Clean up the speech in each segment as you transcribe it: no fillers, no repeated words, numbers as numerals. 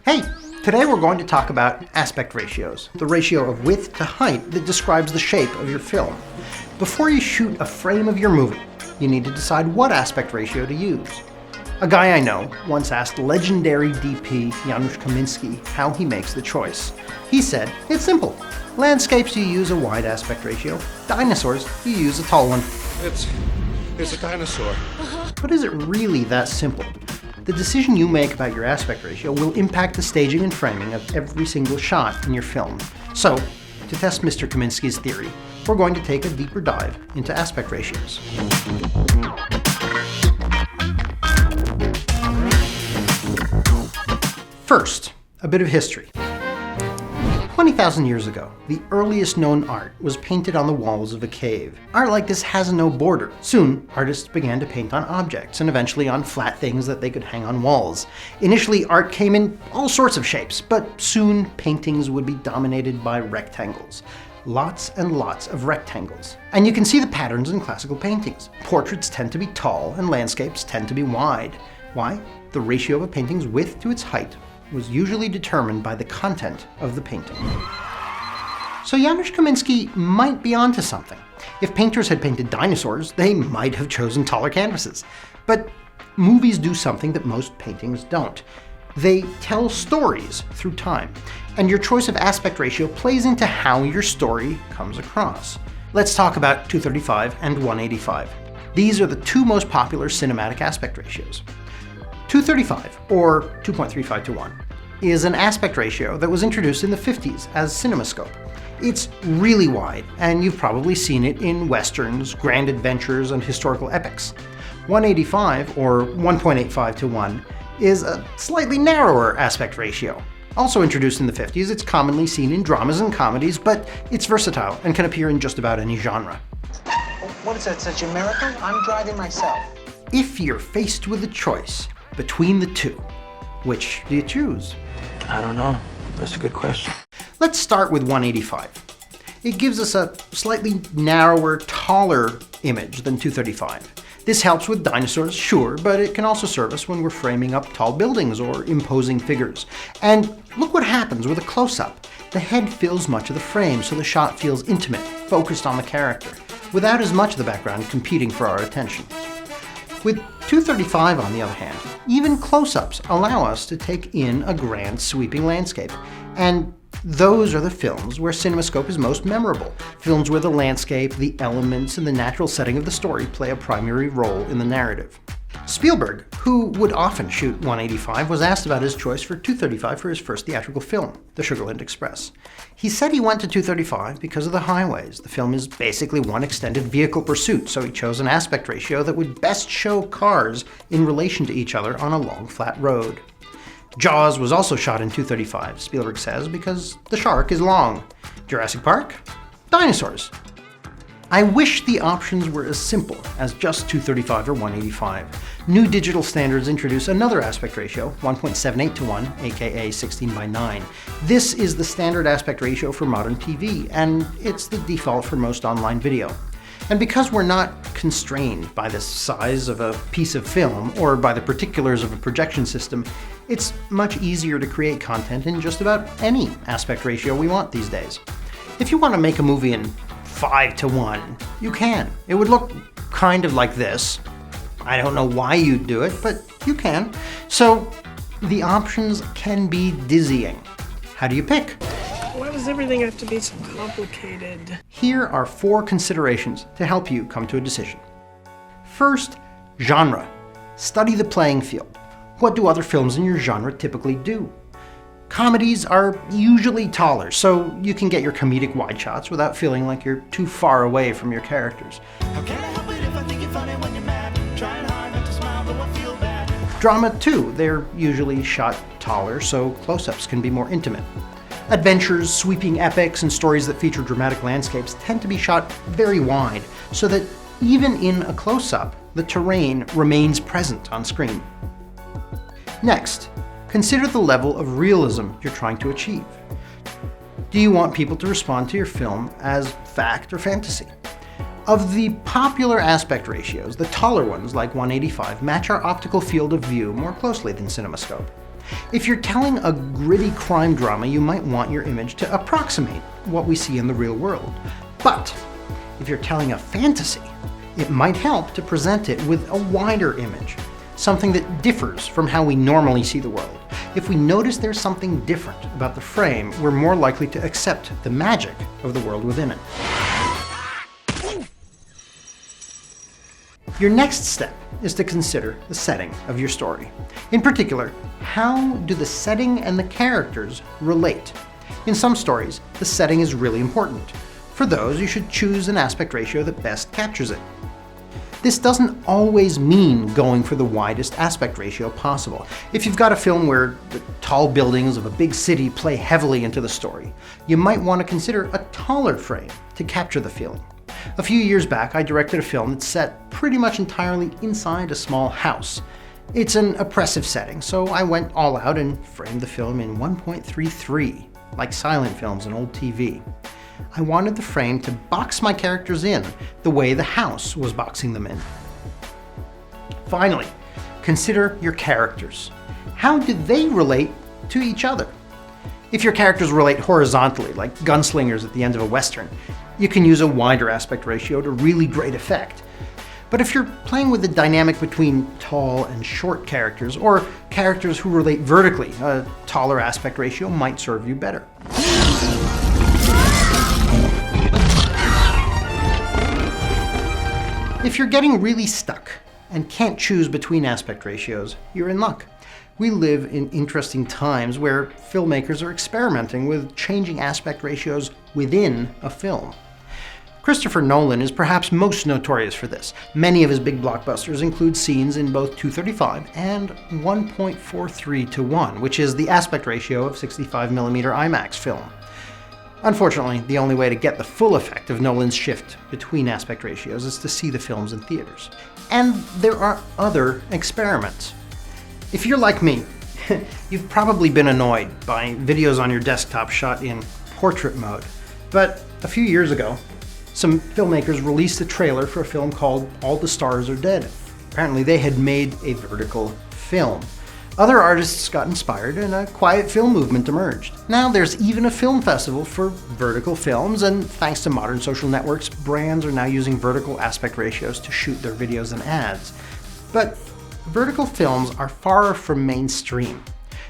Hey, today we're going to talk about aspect ratios, the ratio of width to height that describes the shape of your film. Before you shoot a frame of your movie, you need to decide what aspect ratio to use. A guy I know once asked legendary DP Janusz Kaminski how he makes the choice. He said, it's simple. Landscapes, you use a wide aspect ratio. Dinosaurs, you use a tall one. It's a dinosaur. But is it really that simple? The decision you make about your aspect ratio will impact the staging and framing of every single shot in your film. So, to test Mr. Kaminski's theory, we're going to take a deeper dive into aspect ratios. First, a bit of history. 20,000 years ago, the earliest known art was painted on the walls of a cave. Art like this has no border. Soon, artists began to paint on objects and eventually on flat things that they could hang on walls. Initially, art came in all sorts of shapes, but soon paintings would be dominated by rectangles. Lots and lots of rectangles. And you can see the patterns in classical paintings. Portraits tend to be tall and landscapes tend to be wide. Why? The ratio of a painting's width to its height was usually determined by the content of the painting. So Janusz Kaminski might be onto something. If painters had painted dinosaurs, they might have chosen taller canvases. But movies do something that most paintings don't. They tell stories through time, and your choice of aspect ratio plays into how your story comes across. Let's talk about 235 and 185. These are the two most popular cinematic aspect ratios. 235, or 2.35 to 1, is an aspect ratio that was introduced in the 50s as Cinemascope. It's really wide, and you've probably seen it in westerns, grand adventures, and historical epics. 185, or 1.85 to 1, is a slightly narrower aspect ratio. Also introduced in the 50s, it's commonly seen in dramas and comedies, but it's versatile and can appear in just about any genre. What is that, such a miracle? I'm driving myself. If you're faced with a choice between the two, which do you choose? I don't know. That's a good question. Let's start with 185. It gives us a slightly narrower, taller image than 235. This helps with dinosaurs, sure, but it can also serve us when we're framing up tall buildings or imposing figures. And look what happens with a close-up. The head fills much of the frame, so the shot feels intimate, focused on the character, without as much of the background competing for our attention. With 235, on the other hand, even close-ups allow us to take in a grand sweeping landscape. And those are the films where Cinemascope is most memorable. Films where the landscape, the elements, and the natural setting of the story play a primary role in the narrative. Spielberg, who would often shoot 185, was asked about his choice for 235 for his first theatrical film, The Sugarland Express. He said he went to 235 because of the highways. The film is basically one extended vehicle pursuit, so he chose an aspect ratio that would best show cars in relation to each other on a long, flat road. Jaws was also shot in 235, Spielberg says, because the shark is long. Jurassic Park? Dinosaurs. I wish the options were as simple as just 235 or 185. New digital standards introduce another aspect ratio, 1.78 to 1, aka 16:9. This is the standard aspect ratio for modern TV, and it's the default for most online video. And because we're not constrained by the size of a piece of film or by the particulars of a projection system, it's much easier to create content in just about any aspect ratio we want these days. If you want to make a movie in 5 to 1, you can. It would look kind of like this. I don't know why you'd do it, but you can. So the options can be dizzying. How do you pick? Why does everything have to be so complicated? Here are 4 considerations to help you come to a decision. First, genre. Study the playing field. What do other films in your genre typically do? Comedies are usually taller, so you can get your comedic wide shots without feeling like you're too far away from your characters. How can I help it if I think you're funny when you're mad? Trying hard not to smile, though I feel bad. Drama, too. They're usually shot taller, so close-ups can be more intimate. Adventures, sweeping epics, and stories that feature dramatic landscapes tend to be shot very wide, so that even in a close-up, the terrain remains present on screen. Next, consider the level of realism you're trying to achieve. Do you want people to respond to your film as fact or fantasy? Of the popular aspect ratios, the taller ones, like 185, match our optical field of view more closely than Cinemascope. If you're telling a gritty crime drama, you might want your image to approximate what we see in the real world. But if you're telling a fantasy, it might help to present it with a wider image, something that differs from how we normally see the world. If we notice there's something different about the frame, we're more likely to accept the magic of the world within it. Your next step is to consider the setting of your story. In particular, how do the setting and the characters relate? In some stories, the setting is really important. For those, you should choose an aspect ratio that best captures it. This doesn't always mean going for the widest aspect ratio possible. If you've got a film where the tall buildings of a big city play heavily into the story, you might want to consider a taller frame to capture the feeling. A few years back, I directed a film that's set pretty much entirely inside a small house. It's an oppressive setting, so I went all out and framed the film in 1.33, like silent films and old TV. I wanted the frame to box my characters in the way the house was boxing them in. Finally, consider your characters. How do they relate to each other? If your characters relate horizontally, like gunslingers at the end of a Western, you can use a wider aspect ratio to really great effect. But if you're playing with the dynamic between tall and short characters, or characters who relate vertically, a taller aspect ratio might serve you better. If you're getting really stuck and can't choose between aspect ratios, you're in luck. We live in interesting times where filmmakers are experimenting with changing aspect ratios within a film. Christopher Nolan is perhaps most notorious for this. Many of his big blockbusters include scenes in both 235 and 1.43:1, which is the aspect ratio of 65mm IMAX film. Unfortunately, the only way to get the full effect of Nolan's shift between aspect ratios is to see the films in theaters. And there are other experiments. If you're like me, you've probably been annoyed by videos on your desktop shot in portrait mode. But a few years ago, some filmmakers released a trailer for a film called All the Stars Are Dead. Apparently they had made a vertical film. Other artists got inspired and a quiet film movement emerged. Now there's even a film festival for vertical films, and thanks to modern social networks, brands are now using vertical aspect ratios to shoot their videos and ads. But vertical films are far from mainstream.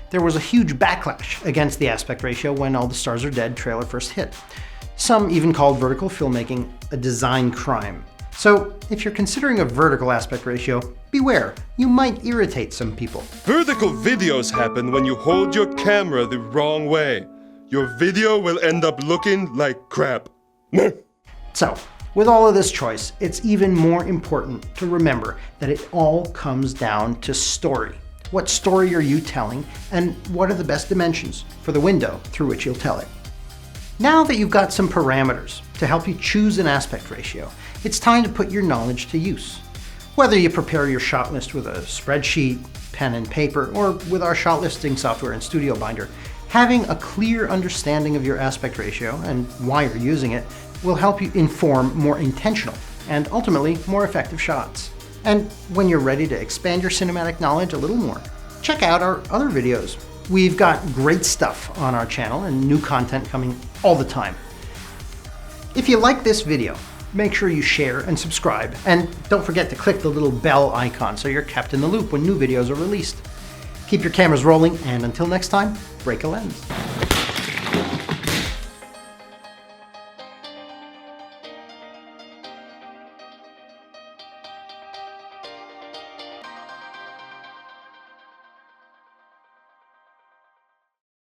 There was a huge backlash against the aspect ratio when All the Stars Are Dead trailer first hit. Some even called vertical filmmaking a design crime. So if you're considering a vertical aspect ratio, beware, you might irritate some people. Vertical videos happen when you hold your camera the wrong way. Your video will end up looking like crap. So, with all of this choice, it's even more important to remember that it all comes down to story. What story are you telling, and what are the best dimensions for the window through which you'll tell it? Now that you've got some parameters to help you choose an aspect ratio, it's time to put your knowledge to use. Whether you prepare your shot list with a spreadsheet, pen and paper, or with our shot listing software and Studio Binder, having a clear understanding of your aspect ratio and why you're using it will help you inform more intentional and ultimately more effective shots. And when you're ready to expand your cinematic knowledge a little more, check out our other videos. We've got great stuff on our channel and new content coming all the time. If you like this video, make sure you share and subscribe, and don't forget to click the little bell icon so you're kept in the loop when new videos are released. Keep your cameras rolling, and until next time, break a lens.